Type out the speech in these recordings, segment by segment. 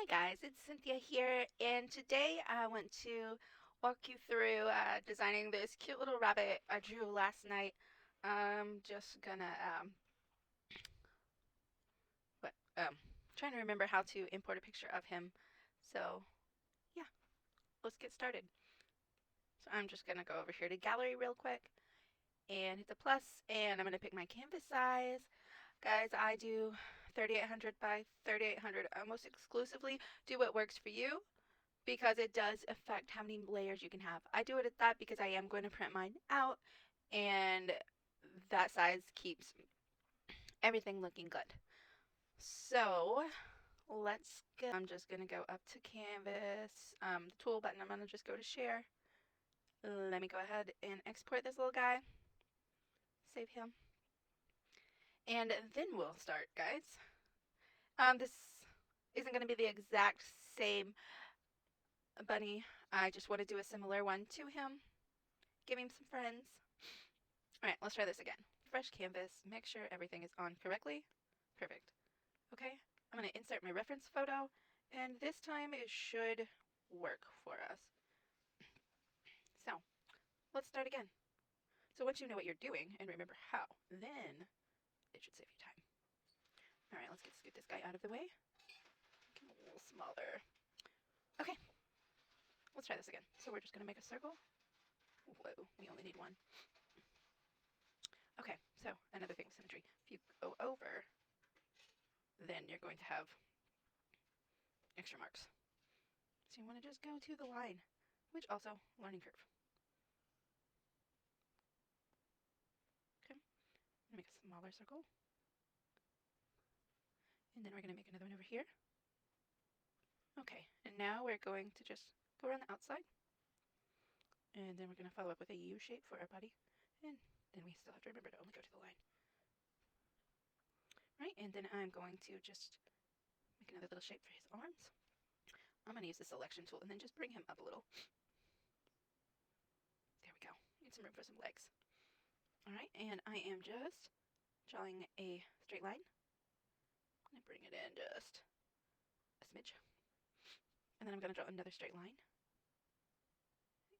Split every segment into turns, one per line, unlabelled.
Hi guys, it's Cynthia here, and today I want to walk you through designing this cute little rabbit I drew last night. I'm just gonna what trying to remember how to import a picture of him. So yeah, let's get started. So I'm just gonna go over here to gallery real quick and hit the plus, and I'm gonna pick my canvas size. Guys, I do 3800 by 3800 almost exclusively. Do what works for you, because it does affect how many layers you can have. I do it at that because I am going to print mine out, and that size keeps everything looking good. So let's go. I'm just going to go up to canvas, the tool button. I'm going to just go to share. Let me go ahead and export this little guy, save him, and then we'll start, guys. This isn't going to be the exact same bunny. I just want to do a similar one to him, give him some friends. Alright, let's try this again. Fresh canvas, make sure everything is on correctly. Perfect. Okay, I'm going to insert my reference photo, and this time it should work for us. So, let's start again. So once you know what you're doing and remember how, then it should save you time. Alright, let's scoot this guy out of the way. Make him a little smaller. Okay, let's try this again. So we're just going to make a circle. Whoa, we only need one. Okay, so another thing with symmetry. If you go over, then you're going to have extra marks. So you want to just go to the line, which also learning curve. Okay, I'm going to make a smaller circle. And then we're going to make another one over here. Okay, and now we're going to just go around the outside. And then we're going to follow up with a U shape for our body. And then we still have to remember to only go to the line. Right, and then I'm going to just make another little shape for his arms. I'm going to use the selection tool and then just bring him up a little. There we go. Need some room for some legs. Alright, and I am just drawing a straight line. I'm going to bring it in just a smidge. And then I'm going to draw another straight line.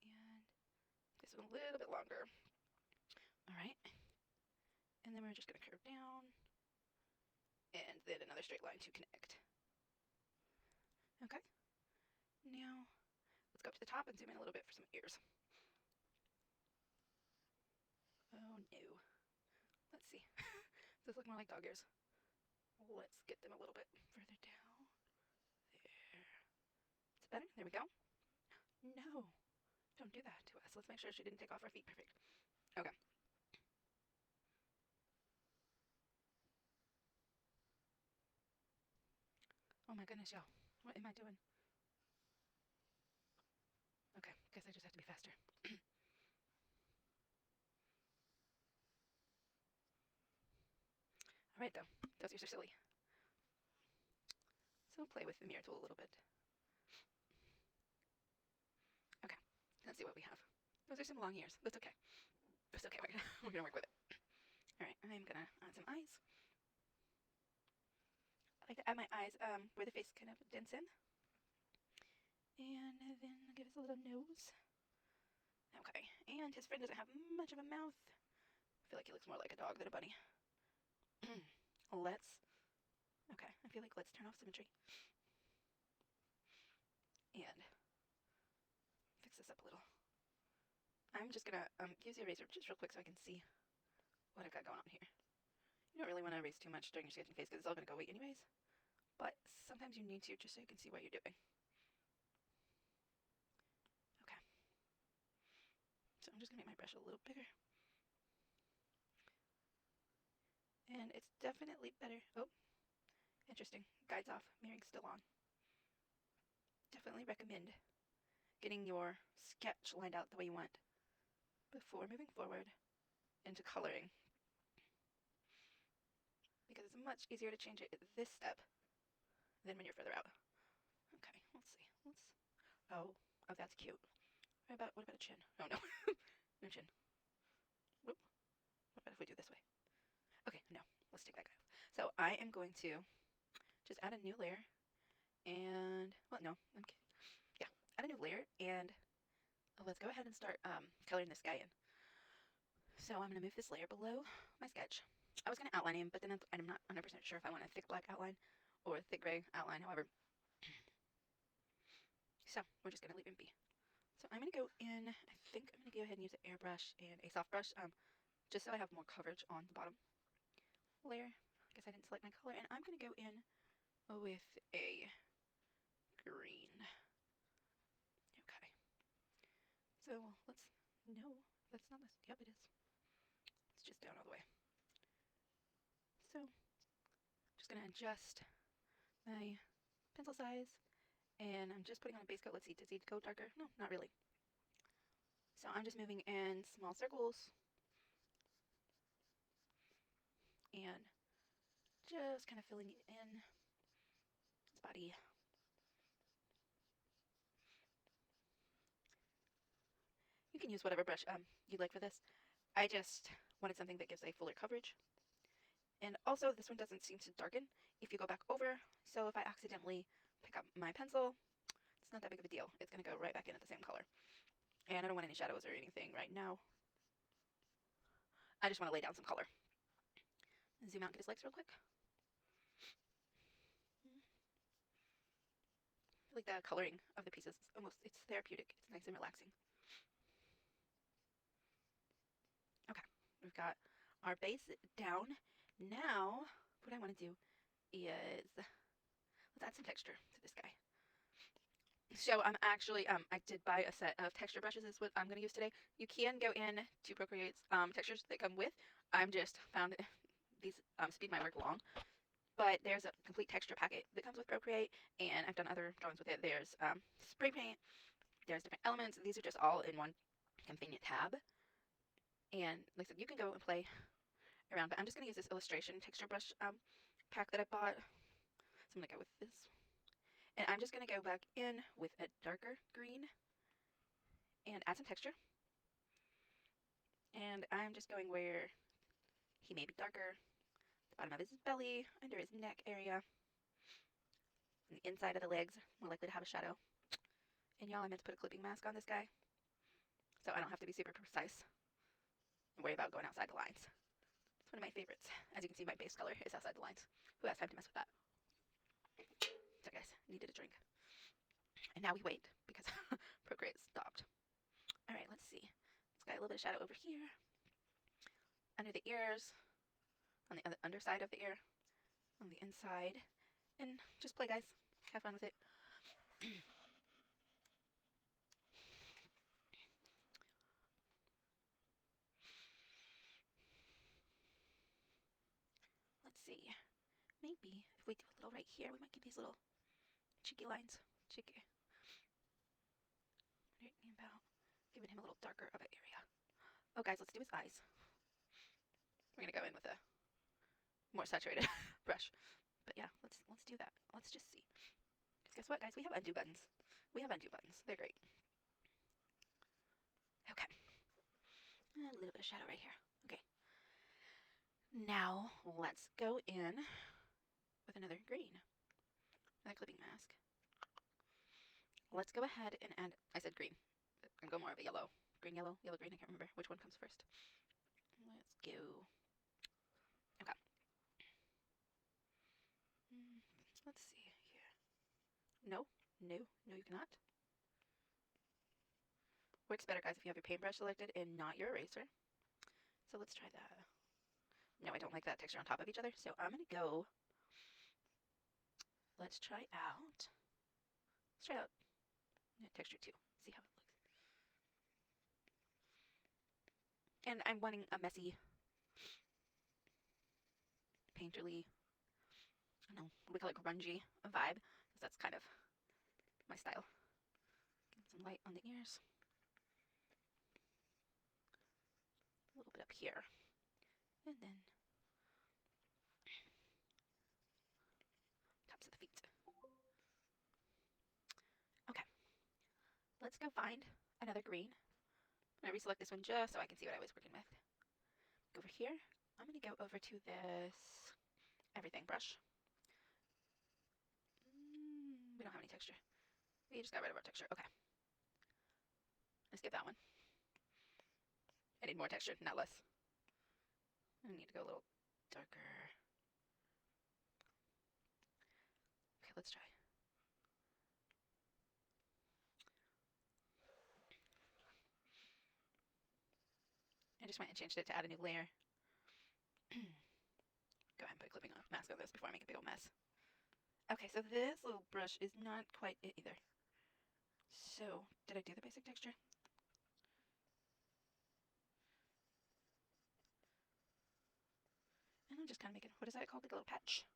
And this one a little bit longer. Alright. And then we're just going to curve down. And then another straight line to connect. Okay. Now, let's go up to the top and zoom in a little bit for some ears. Oh no. Let's see. Does this look more like dog ears? Let's get them a little bit further down. There. It's better. There we go. No. Don't do that to us. Let's make sure she didn't take off our feet. Perfect. Okay. Oh my goodness, y'all. What am I doing? Okay, guess I just have to be faster. Alright though, those ears are silly. So play with the mirror tool a little bit. Okay, let's see what we have. Those are some long ears. That's okay. That's okay, we're gonna work with it. Alright, I'm gonna add some eyes. I like to add my eyes where the face kind of dents in. And then give us a little nose. Okay, and his friend doesn't have much of a mouth. I feel like he looks more like a dog than a bunny. I feel like let's turn off symmetry. And fix this up a little. I'm just gonna use the eraser just real quick so I can see what I've got going on here. You don't really want to erase too much during your sketching phase because it's all going to go away anyways. But sometimes you need to just so you can see what you're doing. Okay. So I'm just going to make my brush a little bigger. And it's definitely better. Oh, interesting. Guides off. Mirroring's still on. Definitely recommend getting your sketch lined out the way you want before moving forward into coloring, because it's much easier to change it at this step than when you're further out. Okay, let's see. Oh, that's cute. What about a chin? Oh no, no chin. Whoop. What about if we do this way? Okay, no, let's take that guy off. So I am going to just add a new layer, And, well, no, okay. Yeah, add a new layer, and let's go ahead and start coloring this guy in. So I'm going to move this layer below my sketch. I was going to outline him, but then I'm not 100% sure if I want a thick black outline or a thick gray outline, however. So we're just going to leave him be. So I'm going to go in, I think I'm going to go ahead and use an airbrush and a soft brush, just so I have more coverage on the bottom layer. I guess I didn't select my color, and I'm going to go in with a green. Okay. So let's, no, that's not this, yep it is. It's just down all the way. So just going to adjust my pencil size, and I'm just putting on a base coat. Let's see, does he go darker? No, not really. So I'm just moving in small circles and just kind of filling it in his body. You can use whatever brush you'd like for this. I just wanted something that gives a fuller coverage. And also, this one doesn't seem to darken if you go back over. So if I accidentally pick up my pencil, it's not that big of a deal. It's going to go right back in at the same color. And I don't want any shadows or anything right now. I just want to lay down some color. Zoom out and get his legs real quick. I like the coloring of the pieces. It's therapeutic. It's nice and relaxing. Okay, we've got our base down. Now, what I want to do is, let's add some texture to this guy. So I'm actually, I did buy a set of texture brushes is what I'm going to use today. You can go in to Procreate's textures that come with. I'm just found these speed my work along. But there's a complete texture packet that comes with Procreate, and I've done other drawings with it. There's spray paint, there's different elements. These are just all in one convenient tab. And like I said, you can go and play around, but I'm just going to use this illustration texture brush pack that I bought. So I'm going to go with this. And I'm just going to go back in with a darker green and add some texture. And I'm just going where he may be darker, the bottom of his belly, under his neck area, and the inside of the legs, more likely to have a shadow. And y'all, I meant to put a clipping mask on this guy, so I don't have to be super precise and worry about going outside the lines. It's one of my favorites. As you can see, my base color is outside the lines. Who has time to mess with that? So guys, needed a drink. And now we wait because Procreate stopped. All right, let's see. It's got a little bit of shadow over here, under the ears, on the underside of the ear, on the inside. And just play, guys. Have fun with it. Let's see. Maybe if we do a little right here, we might get these little cheeky lines. Cheeky. Right about giving him a little darker of an area. Oh, guys, let's do his eyes. We're gonna go in with a more saturated brush. But yeah, let's do that. Let's just see. Because guess what, guys? We have undo buttons. We have undo buttons. They're great. Okay. And a little bit of shadow right here. Okay. Now let's go in with another green. Another clipping mask. Let's go ahead and add, I said green. I'm going more of a yellow. Green, yellow, yellow, green. I can't remember which one comes first. Let's go. Okay. Let's see here. No, no, no, you cannot. Works better, guys, if you have your paintbrush selected and not your eraser. So let's try that. No, I don't like that texture on top of each other, so I'm going to go. Let's try out texture 2. See how it looks. And I'm wanting a messy, painterly, I don't know, we call it grungy vibe, because that's kind of my style. Get some light on the ears. A little bit up here. And then tops of the feet. Okay. Let's go find another green. I'm going to reselect this one just so I can see what I was working with. Go over here. I'm going to go over to this everything brush. any texture. We just got rid of our texture. Okay. Let's get that one. I need more texture, not less. I need to go a little darker. Okay, let's try. I just went and changed it to add a new layer. Go ahead and put a clipping mask on this before I make a big old mess. Okay, so this little brush is not quite it either. So, did I do the basic texture? And I'm just kind of making, what is that called? Like a little patch.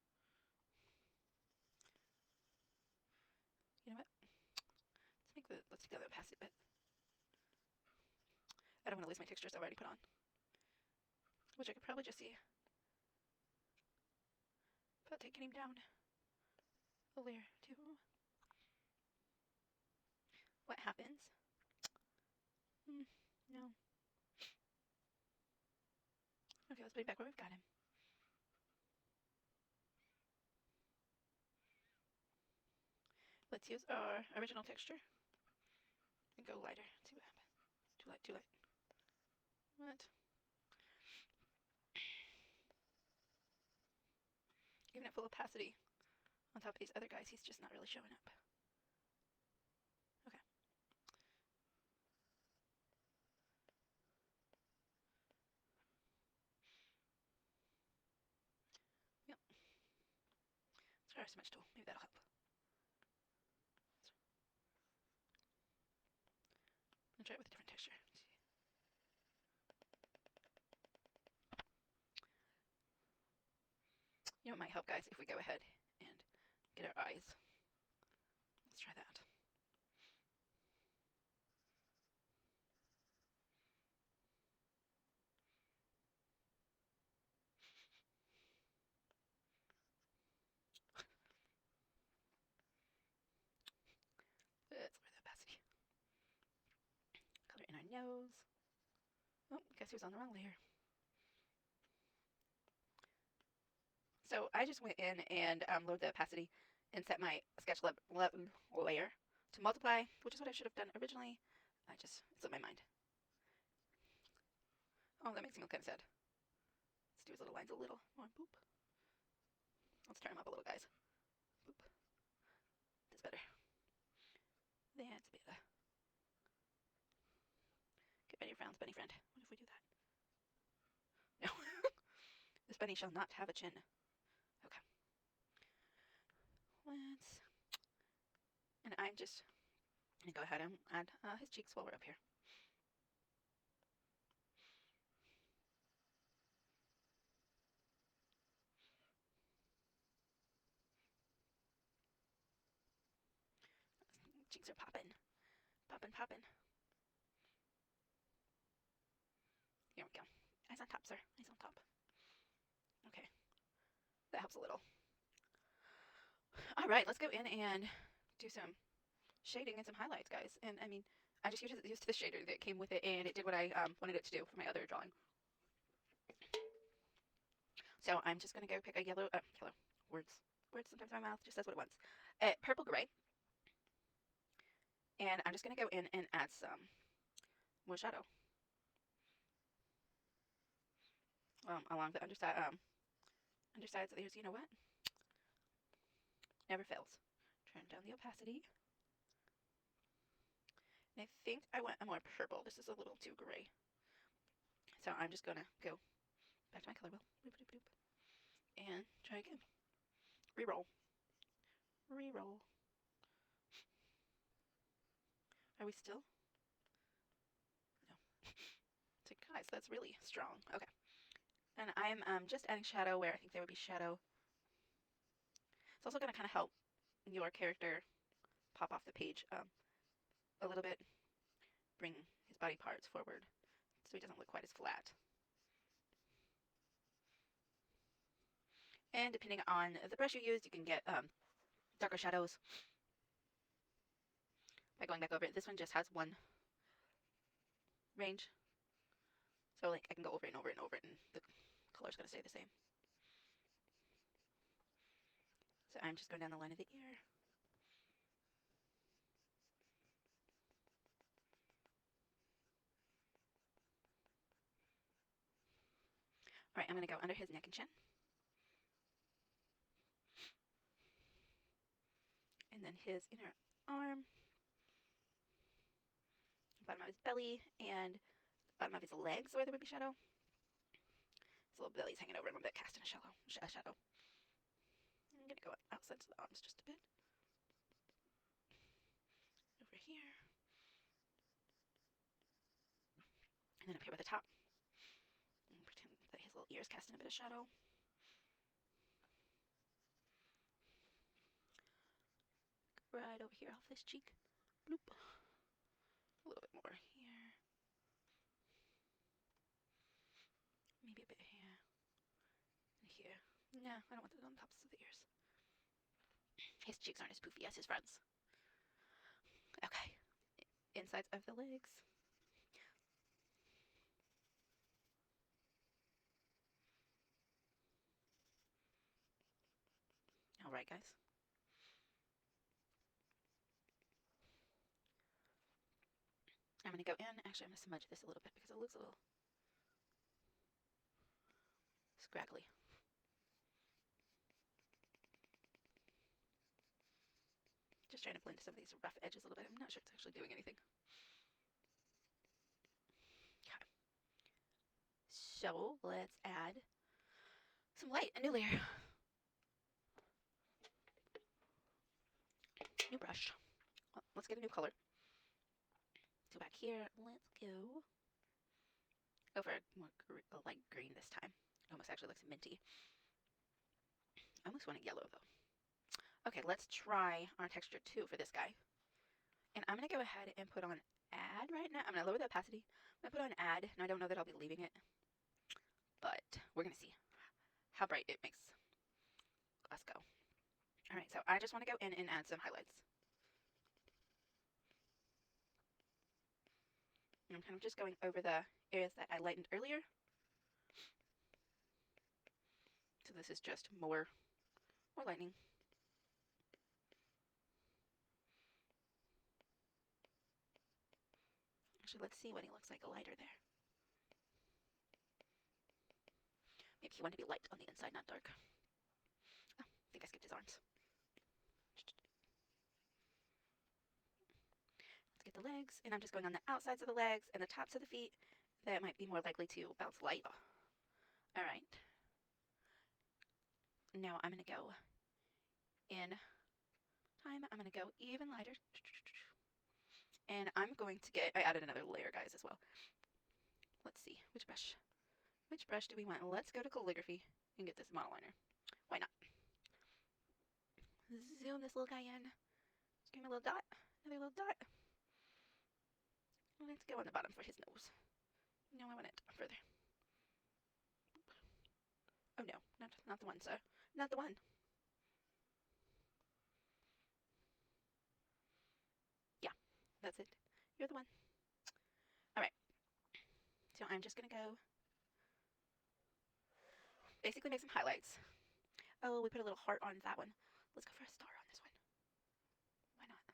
You know what? Let's take the opacity bit. I don't want to lose my textures I've already put on. Which I could probably just see. But taking him down a layer too. What happens? No. Okay, let's put it back where we've got him. Let's use our original texture and go lighter. See what happens. Too light, too light. What? Even at full opacity, on top of these other guys, he's just not really showing up. Okay. Yep. Let's try our smudge tool. Maybe that'll help. I'll try it with a different texture. You know, it might help, guys, if we go ahead and get our eyes. Let's try that. Let's lower the opacity. Color in our nose. Oh, guess who's on the wrong layer? So I just went in and lowered the opacity and set my sketch layer to multiply, which is what I should have done originally. It slipped my mind. Oh, that makes me feel kind of sad. Let's do his little lines a little more. Boop. Let's turn them up a little, guys. Boop. That's better. That's better. Get ready your frowns, bunny friend. What if we do that? No. This bunny shall not have a chin. Okay. Let's... And I'm just going to go ahead and add his cheeks while we're up here. Cheeks are popping. Popping, popping. Here we go. Eyes on top, sir. Eyes on top. Okay. That helps a little. All right, let's go in and do some shading and some highlights, guys. And I mean, I just used the shader that came with it, and it did what I wanted it to do for my other drawing. So I'm just gonna go pick a yellow words. Sometimes my mouth just says what it wants. Purple gray, and I'm just gonna go in and add some more shadow along the undersides of the ears. You know what? Never fails. Turn down the opacity. And I think I want a more purple. This is a little too gray. So I'm just gonna go back to my color wheel. Boop, boop, boop, and try again. Reroll. Reroll. Are we still? No. So guys, that's really strong. Okay. And I'm just adding shadow where I think there would be shadow. It's also going to kind of help your character pop off the page a little bit. Bring his body parts forward so he doesn't look quite as flat. And depending on the brush you use, you can get darker shadows by going back over it. This one just has one range. So like I can go over it and over it and over it, and the color's going to stay the same. So I'm just going down the line of the ear. Alright, I'm going to go under his neck and chin. And then his inner arm, bottom of his belly, and bottom of his legs where there would be shadow. His little belly's hanging over a little bit, casting a shadow. I'm going to go outside of the arms just a bit. Over here. And then up here by the top. And pretend that his little ear's casting a bit of shadow. Right over here off this cheek. Bloop. A little bit more here. Maybe a bit here. And here. No, I don't want that on the tops of the ears. His cheeks aren't as poofy as his friends. Okay. Insides of the legs. Alright, guys. I'm going to go in. Actually, I'm going to smudge this a little bit because it looks a little scraggly. Just trying to blend some of these rough edges a little bit. I'm not sure it's actually doing anything. Okay. So let's add some light, a new layer. New brush. Let's get a new color. So back here, let's go for a light green this time. It almost actually looks minty. I almost want a yellow though. Okay, let's try our texture 2 for this guy. And I'm going to go ahead and put on add right now. I'm going to lower the opacity. I'm going to put on add. And I don't know that I'll be leaving it. But we're going to see how bright it makes us go. Alright, so I just want to go in and add some highlights. I'm kind of just going over the areas that I lightened earlier. So this is just more lightening. Actually, let's see what he looks like lighter there. Maybe he wanted to be light on the inside, not dark. Oh, I think I skipped his arms. Let's get the legs, and I'm just going on the outsides of the legs and the tops of the feet. That might be more likely to bounce light. Alright. Now I'm going to go in time. I'm going to go even lighter. And I'm going to get, I added another layer, guys, as well. Let's see, which brush? Which brush do we want? Let's go to calligraphy and get this model liner. Why not? Zoom this little guy in. Just give him a little dot. Another little dot. Let's go on the bottom for his nose. No, I want it further. Oh no, not the one, sir. Not the one. Yeah, that's it. You're the one. Alright. So I'm just gonna go basically make some highlights. Oh, we put a little heart on that one. Let's go for a star on this one. Why not?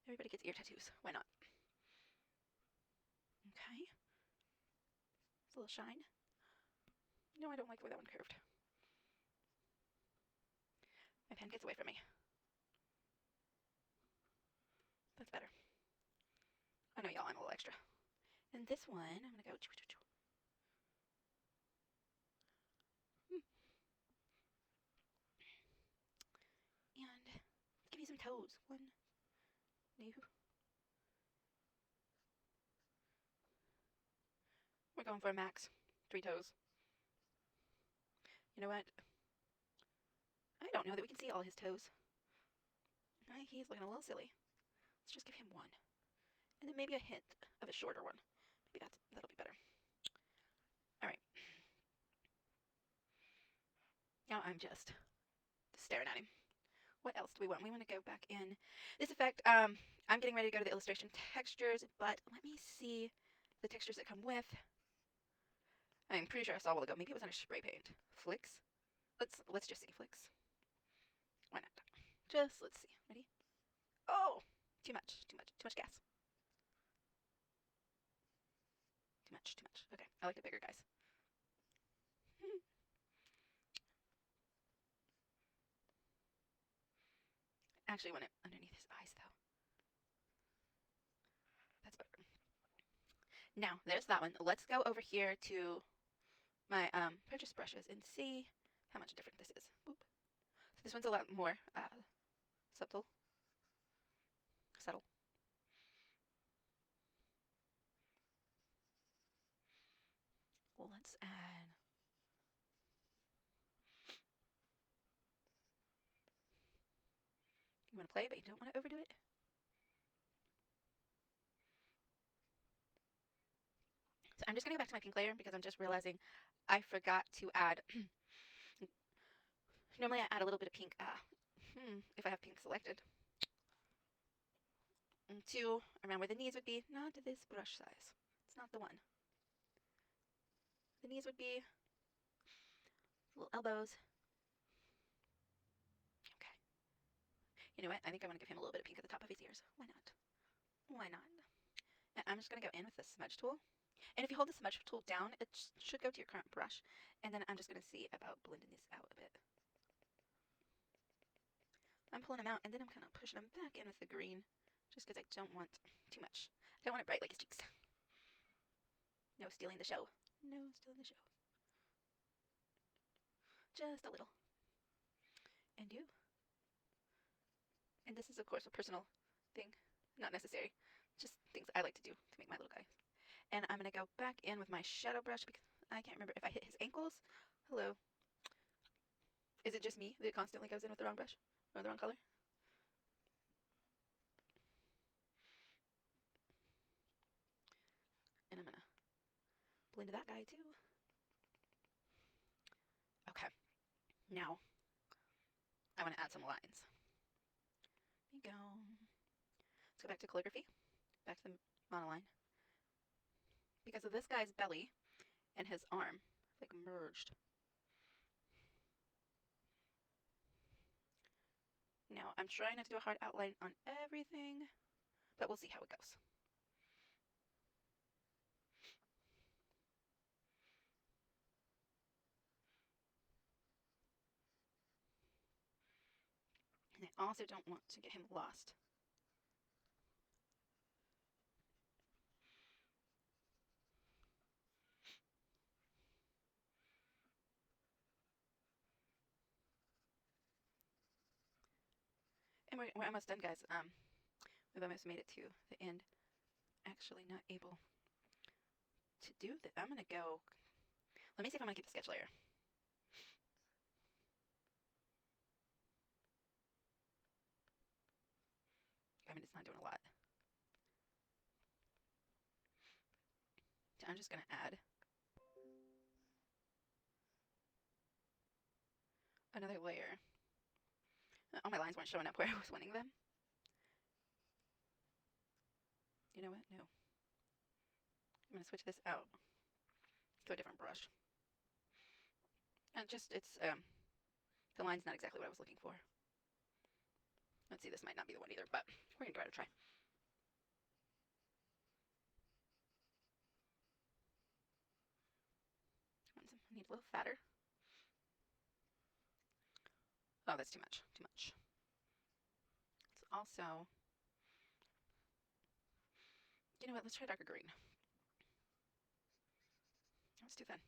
Everybody gets ear tattoos. Why not? Okay. It's a little shine. No, I don't like the way that one curved. My pen gets away from me. That's better. I know y'all, I'm a little extra. And this one, I'm gonna go. And give me some toes. One, new. We're going for a max. 3 toes. You know what? I don't know that we can see all his toes. He's looking a little silly. Let's just give him one. And then maybe a hint of a shorter one. Maybe that'll be better. Alright. Now I'm just staring at him. What else do we want? We want to go back in this effect. I'm getting ready to go to the illustration textures, but let me see the textures that come with. I'm pretty sure I saw a while ago. Maybe it was under spray paint. Flicks. Let's just see. Flicks. Why not? Let's see. Ready? Oh! Too much gas. Too much. Okay, I like the bigger guys. Actually want it underneath his eyes though. That's better. Now, there's that one. Let's go over here to my purchase brushes and see how much different this is. Boop. So this one's a lot more subtle. Subtle. Well, let's add. You want to play, but you don't want to overdo it. So I'm just going to go back to my pink layer because I'm just realizing I forgot to add. Normally I add a little bit of pink if I have pink selected. And to around where the knees would be, not this brush size. It's not the one. The knees would be little elbows. Okay. You know what? I think I want to give him a little bit of pink at the top of his ears. Why not? Why not? And I'm just going to go in with the smudge tool. And if you hold the smudge tool down, it should go to your current brush. And then I'm just going to see about blending this out a bit. I'm pulling them out, and then I'm kind of pushing them back in with the green, just because I don't want too much. I don't want it bright like his cheeks. No stealing the show. No stealing the show. Just a little. And you. And this is, of course, a personal thing. Not necessary. Just things I like to do to make my little guy. And I'm going to go back in with my shadow brush because I can't remember if I hit his ankles. Hello. Is it just me that constantly goes in with the wrong brush? Or the wrong color? And I'm going to blend that guy too. Okay. Now, I want to add some lines. There you go. Let's go back to calligraphy. Back to the monoline. Because of this guy's belly and his arm, like merged. Now, I'm trying not to do a hard outline on everything, but we'll see how it goes. And I also don't want to get him lost. And we're almost done, guys. We've almost made it to the end. Actually not able to do that. I'm going to go... Let me see if I'm going to keep the sketch layer. I mean, it's not doing a lot. So I'm just going to add another layer. All my lines weren't showing up where I was wanting them. You know what? No. I'm going to switch this out to a different brush. And just, the line's not exactly what I was looking for. Let's see, this might not be the one either, but we're going to try. I need a little fatter. Oh, that's too much. Too much. It's also... You know what? Let's try darker green. Oh, it's too thin.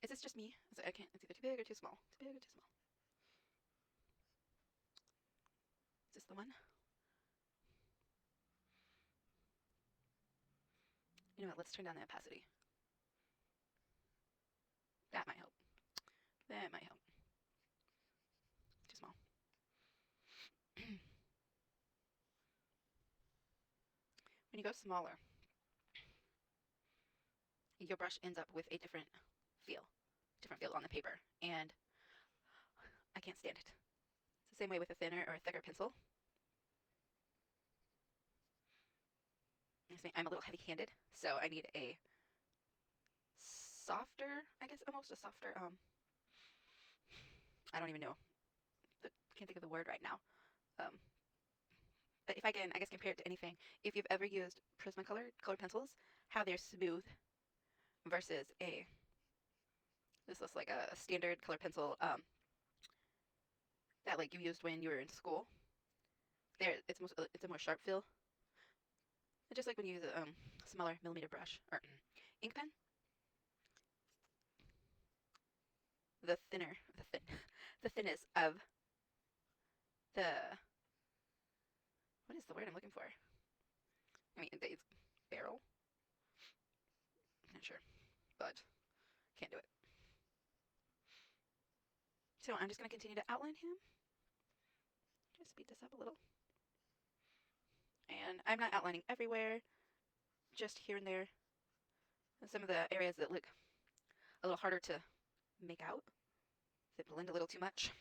Is this just me? I can't. It's either too big or too small. Too big or too small. Is this the one? You know what? Let's turn down the opacity. That might help. That might help. Too small. When you go smaller, your brush ends up with a different feel on the paper, and I can't stand it. It's the same way with a thinner or a thicker pencil. I'm a little heavy-handed, so I need a softer, I guess, almost a softer, I don't even know. I can't think of the word right now. But if I can, I guess, compare it to anything, if you've ever used Prismacolor colored pencils, how they're smooth versus a This looks like a standard color pencil that like you used when you were in school. There, it's a more sharp feel. It's just like when you use a smaller millimeter brush or ink pen. The thinner, the thinness of the what is the word I'm looking for? I mean, it's barrel. I'm not sure, but can't do it. So I'm just going to continue to outline him. Just speed this up a little. And I'm not outlining everywhere, just here and there. And some of the areas that look a little harder to make out, they blend a little too much.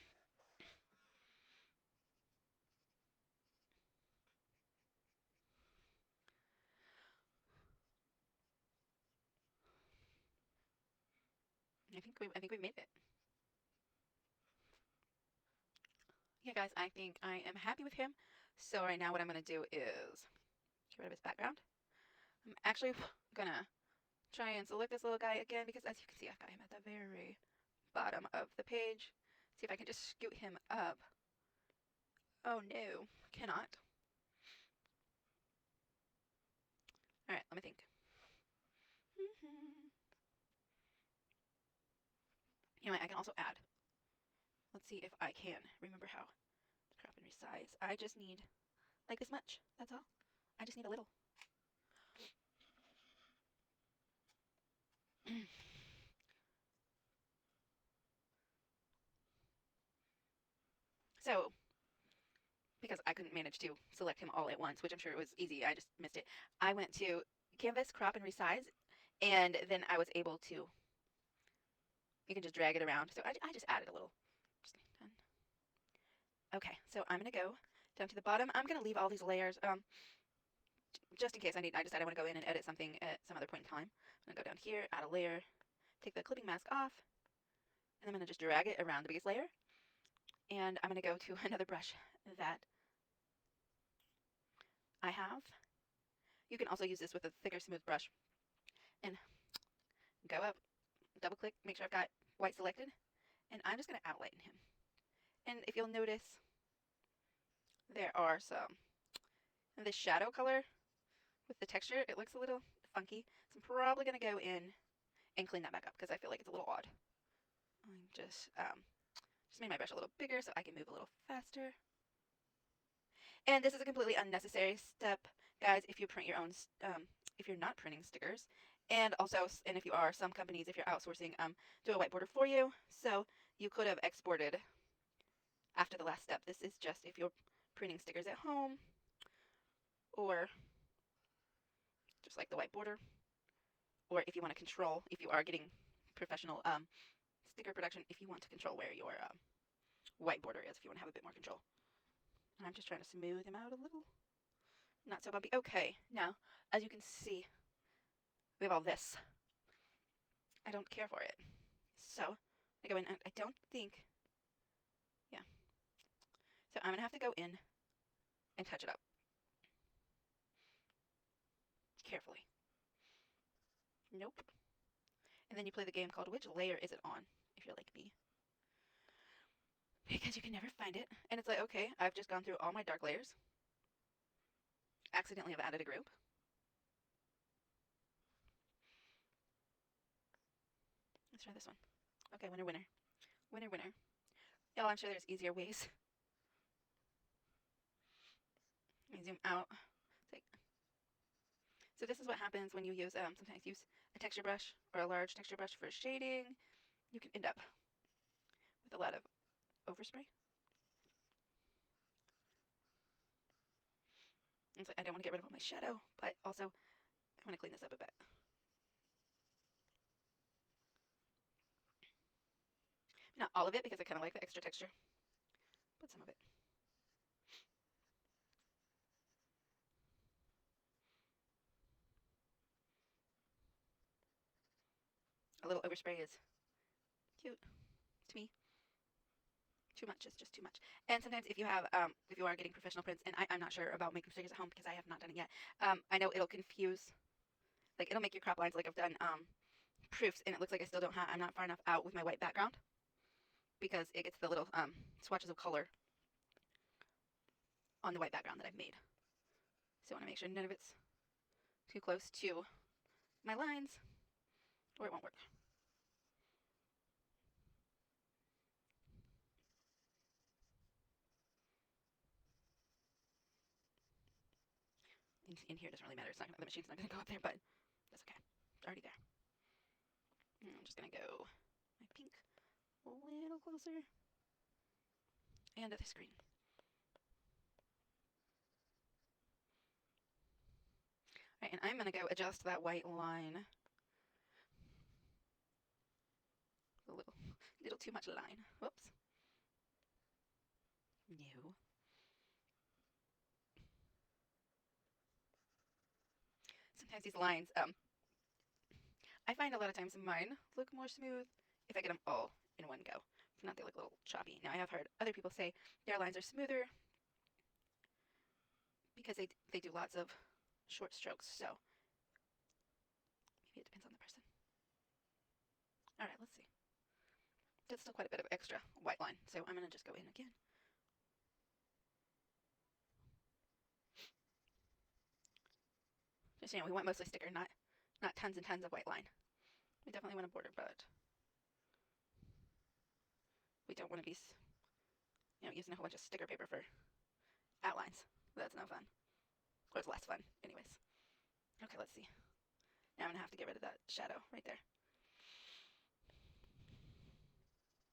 I think we made it. Yeah, guys, I think I am happy with him. So right now what I'm going to do is get rid of his background. I'm actually going to try and select this little guy again because as you can see, I've got him at the very bottom of the page. See if I can just scoot him up. Oh no, cannot. All right, let me think. You know what, I can also add. Let's see if I can remember how to crop and resize. I just need like this much. That's all. I just need a little. So, because I couldn't manage to select him all at once, which I'm sure it was easy, I just missed it. I went to Canvas, crop and resize, and then I was able to, you can just drag it around. So I just added a little. Just done. Okay, so I'm going to go down to the bottom. I'm going to leave all these layers just in case I decide I want to go in and edit something at some other point in time. I'm going to go down here, add a layer, take the clipping mask off, and I'm going to just drag it around the biggest layer. And I'm going to go to another brush that I have. You can also use this with a thicker, smooth brush. And go up, double click, make sure I've got white selected. And I'm just going to outline him. And if you'll notice, there are some, this shadow color with the texture, it looks a little funky. So I'm probably going to go in and clean that back up because I feel like it's a little odd. I'm just made my brush a little bigger so I can move a little faster. And this is a completely unnecessary step, guys, if you print your own, if you're not printing stickers. And also, and if you are, some companies, if you're outsourcing, do a whiteboarder for you. So you could have exported after the last step. This is just if you're printing stickers at home or just like the whiteboarder. Or if you want to control, if you are getting professional sticker production, if you want to control where your whiteboarder is, if you want to have a bit more control. And I'm just trying to smooth him out a little. Not so bumpy. Okay, now, as you can see, we have all this. I don't care for it. So, I go in, and I don't think, yeah. So I'm going to have to go in and touch it up. Carefully. Nope. And then you play the game called which layer is it on, if you're like me. Because you can never find it. And it's like, okay, I've just gone through all my dark layers. Accidentally have added a group. Let's try this one. Okay, winner, winner. Winner, winner. Y'all, I'm sure there's easier ways. Let me zoom out. So this is what happens when you use, sometimes use a texture brush or a large texture brush for shading. You can end up with a lot of overspray. And so I don't want to get rid of all my shadow, but also I want to clean this up a bit. Not all of it because I kind of like the extra texture, but some of it. A little overspray is cute to me. Too much is just too much. And sometimes if you have, if you are getting professional prints, and I'm not sure about making stickers at home because I have not done it yet. I know it'll confuse, like it'll make your crop lines like I've done proofs, and it looks like I still don't have, I'm not far enough out with my white background because it gets the little swatches of color on the white background that I've made. So I want to make sure none of it's too close to my lines or it won't work. In here doesn't really matter. It's not gonna, the machine's not going to go up there, but that's okay. It's already there. And I'm just going to go my pink a little closer and to the screen. All right, and I'm going to go adjust that white line. A little too much line. Whoops. No. Sometimes these lines, I find a lot of times mine look more smooth if I get them all in one go. If not, they look a little choppy. Now, I have heard other people say their lines are smoother because they do lots of short strokes, so maybe it depends on the person. All right, let's see. That's still quite a bit of extra white line, so I'm going to just go in again. Just, we want mostly sticker, not tons and tons of white line. We definitely want a border, but we don't want to be, using a whole bunch of sticker paper for outlines. That's no fun. Or it's less fun, anyways. Okay, let's see. Now I'm going to have to get rid of that shadow right there.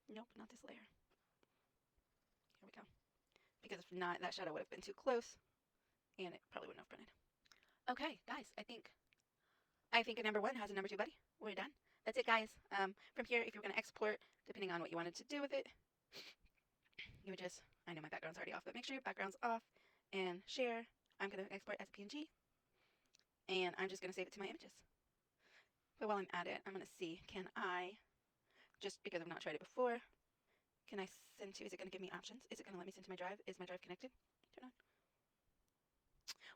Nope, not this layer. Here we go. Because if not, that shadow would have been too close, and it probably wouldn't have printed. Okay, guys, I think a number 1 has a number 2 buddy. We're done. That's it, guys. From here, if you're going to export, depending on what you wanted to do with it, you would just, I know my background's already off, but make sure your background's off and share. I'm going to export as a PNG, and I'm just going to save it to my images. But while I'm at it, I'm going to see, can I, just because I've not tried it before, can I send to, is it going to give me options? Is it going to let me send to my drive? Is my drive connected? Turn on.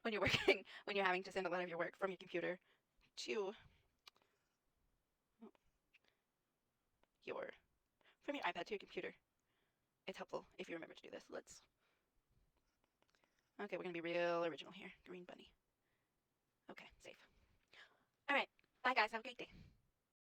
When you're working, when you're having to send a lot of your work from your computer to from your iPad to your computer, it's helpful if you remember to do this. Okay, we're going to be real original here. Green bunny. Okay, save. All right. Bye, guys. Have a great day.